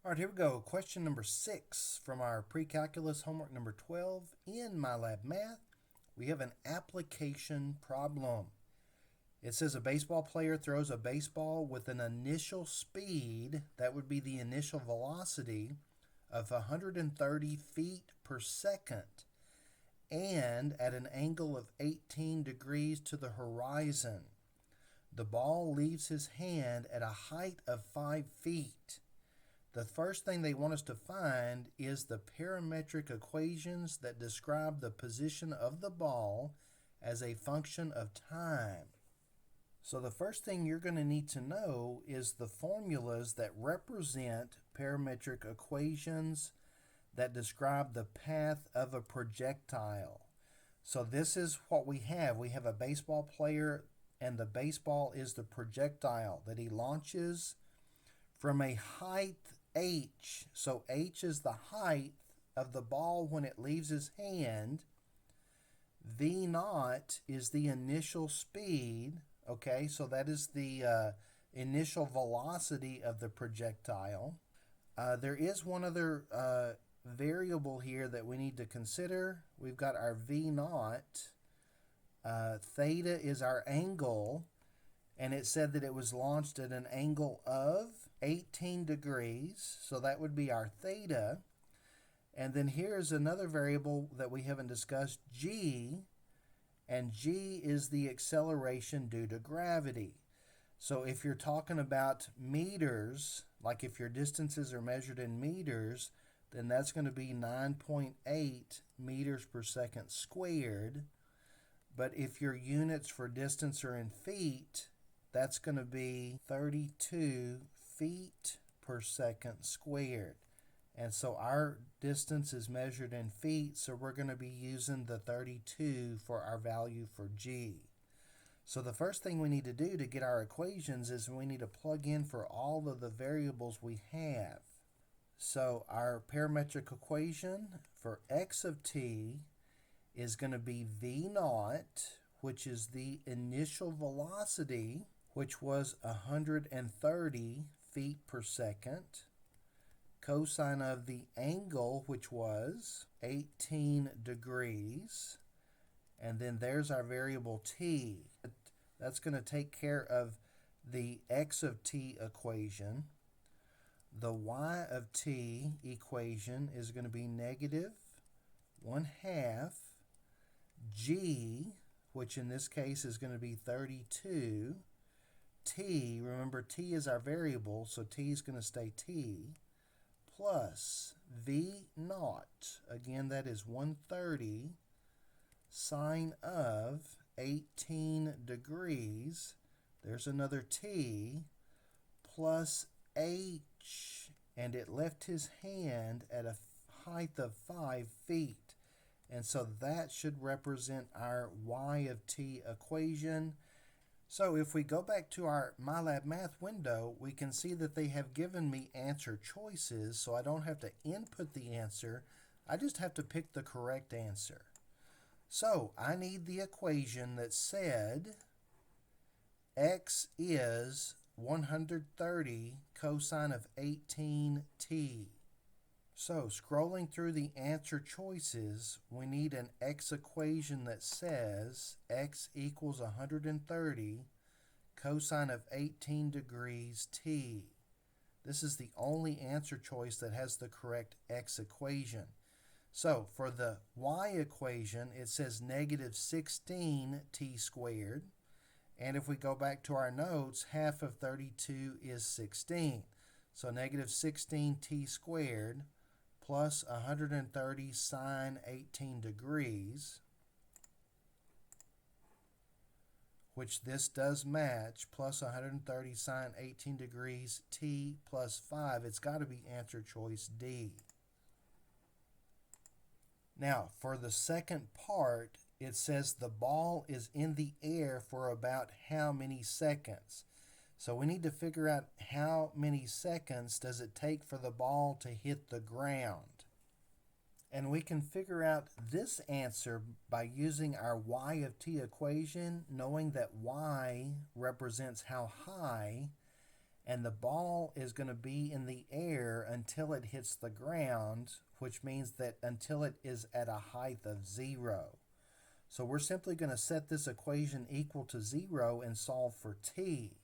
All right, here we go. Question number 6 from our Precalculus homework number 12 in MyLab Math. We have an application problem. It says a baseball player throws a baseball with an initial speed, that would be the initial velocity, of 130 feet per second and at an angle of 18 degrees to the horizon. The ball leaves his hand at a height of 5 feet. The first thing they want us to find is the parametric equations that describe the position of the ball as a function of time. So the first thing you're going to need to know is the formulas that represent parametric equations that describe the path of a projectile. So this is what we have. We have a baseball player, and the baseball is the projectile that he launches from a height h. So h is the height of the ball when it leaves his hand. V naught is the initial speed. Okay, so that is the initial velocity of the projectile. There is one other variable here that we need to consider. We've got our V naught. Theta is our angle, and it said that it was launched at an angle of 18 degrees, so that would be our theta. And then here's another variable that we haven't discussed, g, and g is the acceleration due to gravity. So if you're talking about meters, like if your distances are measured in meters, then that's going to be 9.8 meters per second squared. But if your units for distance are in feet, that's going to be 32 feet per second squared. And so our distance is measured in feet, so we're going to be using the 32 for our value for g. So the first thing we need to do to get our equations is we need to plug in for all of the variables we have. So our parametric equation for x of t is going to be v naught, which is the initial velocity, which was 130 feet per second, cosine of the angle, which was 18 degrees, and then there's our variable t. That's going to take care of the x of t equation. The y of t equation is going to be negative 1/2 g, which in this case is going to be 32. T, remember t is our variable, so t is going to stay t, plus v naught, again that is 130 sine of 18 degrees, there's another t, plus h, and it left his hand at a height of 5 feet. And so that should represent our y of t equation. So if we go back to our MyLab Math window, we can see that they have given me answer choices, so I don't have to input the answer. I just have to pick the correct answer. So I need the equation that said x is 130 cosine of 18t. So scrolling through the answer choices, we need an x equation that says x equals 130 cosine of 18 degrees t. This is the only answer choice that has the correct x equation. So for the y equation, it says negative 16t squared. And if we go back to our notes, half of 32 is 16. So negative 16t squared plus 130 sine 18 degrees, which this does match, plus 130 sine 18 degrees t plus 5. It's got to be answer choice D. Now, for the second part, it says the ball is in the air for about how many seconds? So we need to figure out how many seconds does it take for the ball to hit the ground. And we can figure out this answer by using our y of t equation, knowing that y represents how high And the ball is going to be in the air until it hits the ground, which means that until it is at a height of 0. So we're simply going to set this equation equal to 0 and solve for t.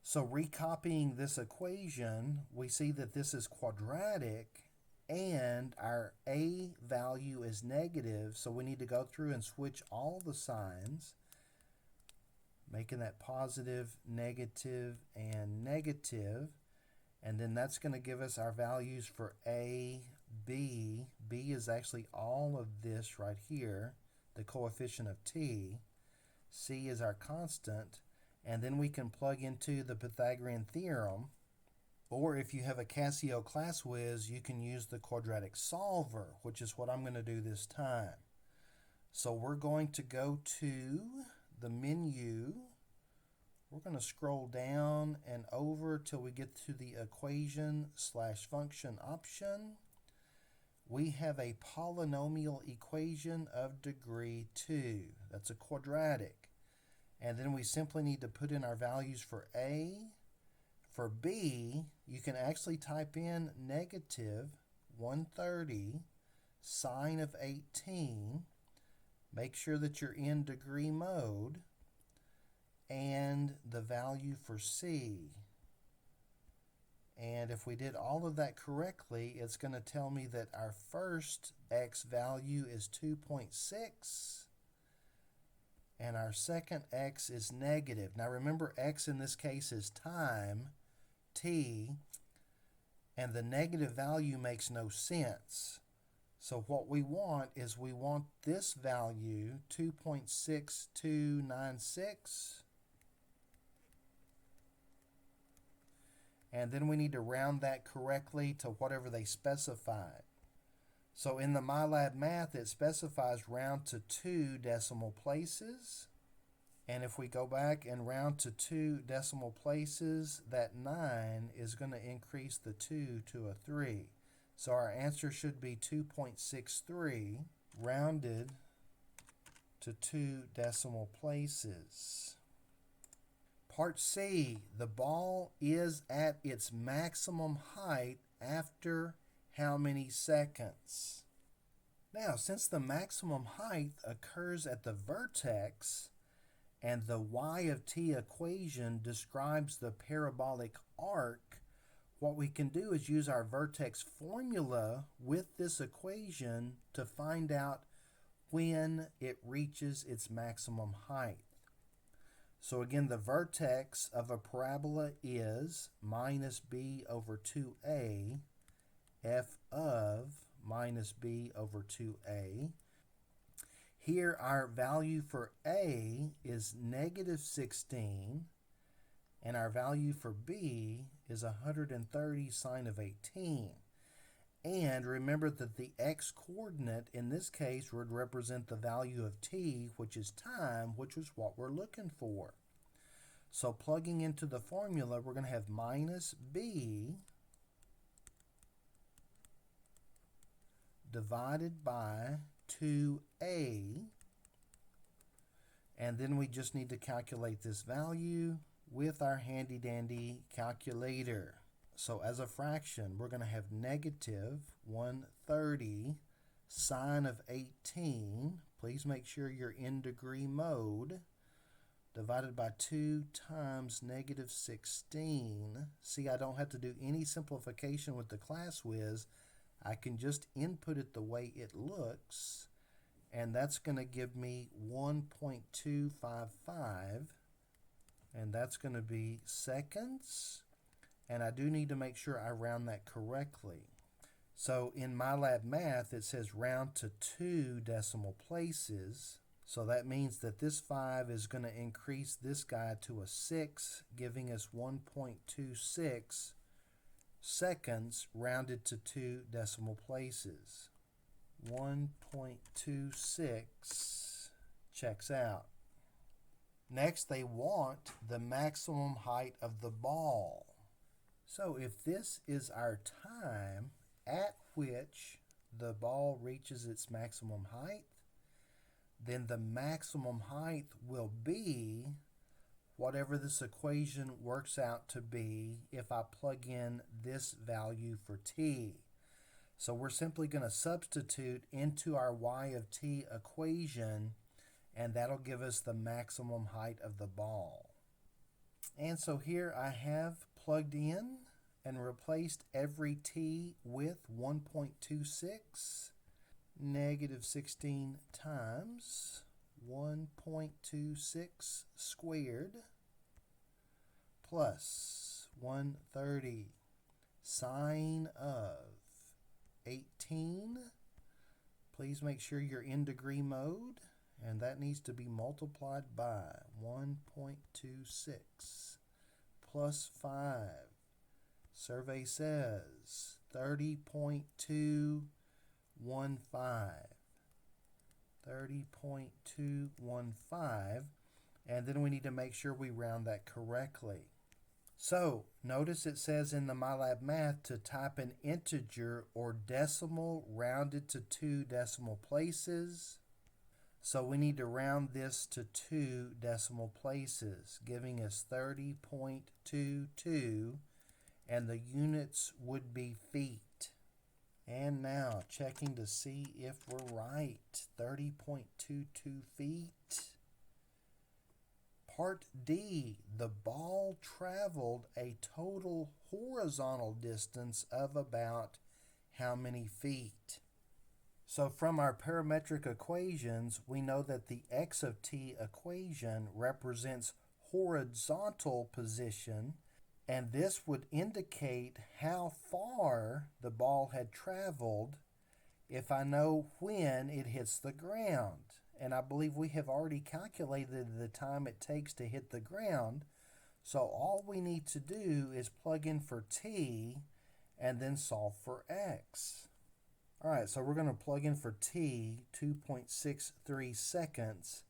So recopying this equation, we see that this is quadratic and our a value is negative, so we need to go through and switch all the signs, making that positive, negative, and negative. And then that's going to give us our values for a, b. B is actually all of this right here, the coefficient of t. C is our constant. And then we can plug into the Pythagorean theorem. Or if you have a Casio ClassWiz, you can use the Quadratic Solver, which is what I'm going to do this time. So we're going to go to the menu. We're going to scroll down and over till we get to the equation/function option. We have a polynomial equation of degree 2. That's a quadratic. And then we simply need to put in our values for a. For b, you can actually type in negative 130 sine of 18. Make sure that you're in degree mode. And the value for c. And if we did all of that correctly, it's going to tell me that our first x value is 2.6. And our second x is negative. Now remember, x in this case is time, t, and the negative value makes no sense. So what we want is we want this value, 2.6296, and then we need to round that correctly to whatever they specified. So in the MyLab math, it specifies round to 2 decimal places. And if we go back and round to 2 decimal places, that 9 is going to increase the 2 to a 3. So our answer should be 2.63 rounded to 2 decimal places. Part C, the ball is at its maximum height after how many seconds? Now, since the maximum height occurs at the vertex and the y of t equation describes the parabolic arc, what we can do is use our vertex formula with this equation to find out when it reaches its maximum height. So again, the vertex of a parabola is minus b over 2a, f of minus b over 2a. Here our value for a is negative 16, and our value for b is 130 sine of 18. And remember that the x-coordinate in this case would represent the value of t, which is time, which is what we're looking for. So plugging into the formula, we're going to have minus b divided by 2a, and then we just need to calculate this value with our handy-dandy calculator. So as a fraction, we're going to have negative 130 sine of 18. Please make sure you're in degree mode. Divided by 2 times negative 16. See, I don't have to do any simplification with the ClassWiz. I can just input it the way it looks, and that's going to give me 1.255, and that's going to be seconds, and I do need to make sure I round that correctly. So in MyLab math, it says round to 2 decimal places, so that means that this 5 is going to increase this guy to a 6, giving us 1.26 seconds rounded to 2 decimal places. 1.26 checks out. Next, they want the maximum height of the ball. So if this is our time at which the ball reaches its maximum height, then the maximum height will be whatever this equation works out to be if I plug in this value for t. So we're simply going to substitute into our y of t equation, and that'll give us the maximum height of the ball. And so here I have plugged in and replaced every t with 1.26 negative 16 times 1.26 squared plus 130 sine of 18. Please make sure you're in degree mode, and that needs to be multiplied by 1.26 plus 5. Survey says 30.215. 30.215, and then we need to make sure we round that correctly. So notice it says in the MyLab math to type an integer or decimal rounded to 2 decimal places. So we need to round this to 2 decimal places, giving us 30.22, and the units would be feet. And now checking to see if we're right. 30.22 feet. Part D, the ball traveled a total horizontal distance of about how many feet? So from our parametric equations, we know that the x of t equation represents horizontal position, and this would indicate how far the ball had traveled if I know when it hits the ground. And I believe we have already calculated the time it takes to hit the ground. So all we need to do is plug in for t and then solve for x. All right, so we're going to plug in for t 2.63 seconds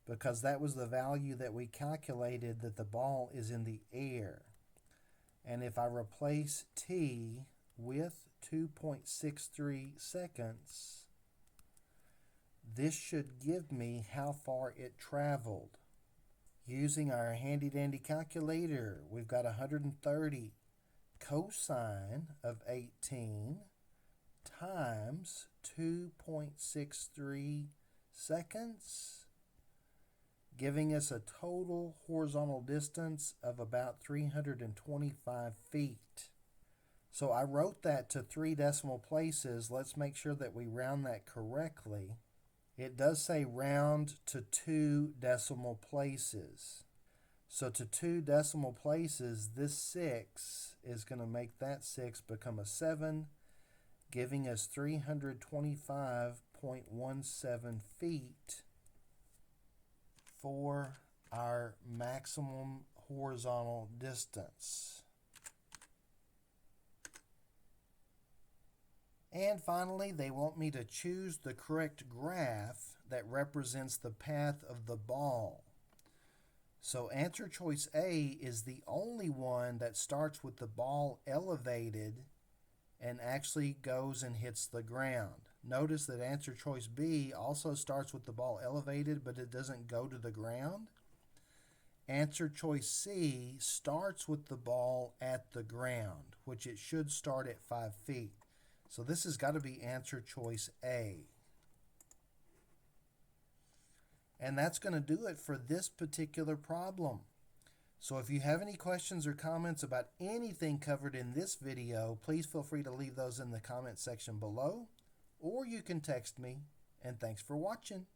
because that was the value that we calculated that the ball is in the air. And if I replace t with 2.63 seconds, this should give me how far it traveled. Using our handy dandy calculator, we've got 130 cosine of 18 times 2.63 seconds, giving us a total horizontal distance of about 325 feet. So I wrote that to 3 decimal places. Let's make sure that we round that correctly. It does say round to 2 decimal places. So to 2 decimal places, this 6 is going to make that 6 become a 7, giving us 325.17 feet for our maximum horizontal distance. And finally, they want me to choose the correct graph that represents the path of the ball. So answer choice A is the only one that starts with the ball elevated and actually goes and hits the ground. Notice that answer choice B also starts with the ball elevated, but it doesn't go to the ground. Answer choice C starts with the ball at the ground, which it should start at 5 feet. So this has got to be answer choice A. And that's going to do it for this particular problem. So if you have any questions or comments about anything covered in this video, please feel free to leave those in the comment section below, or you can text me. And thanks for watching.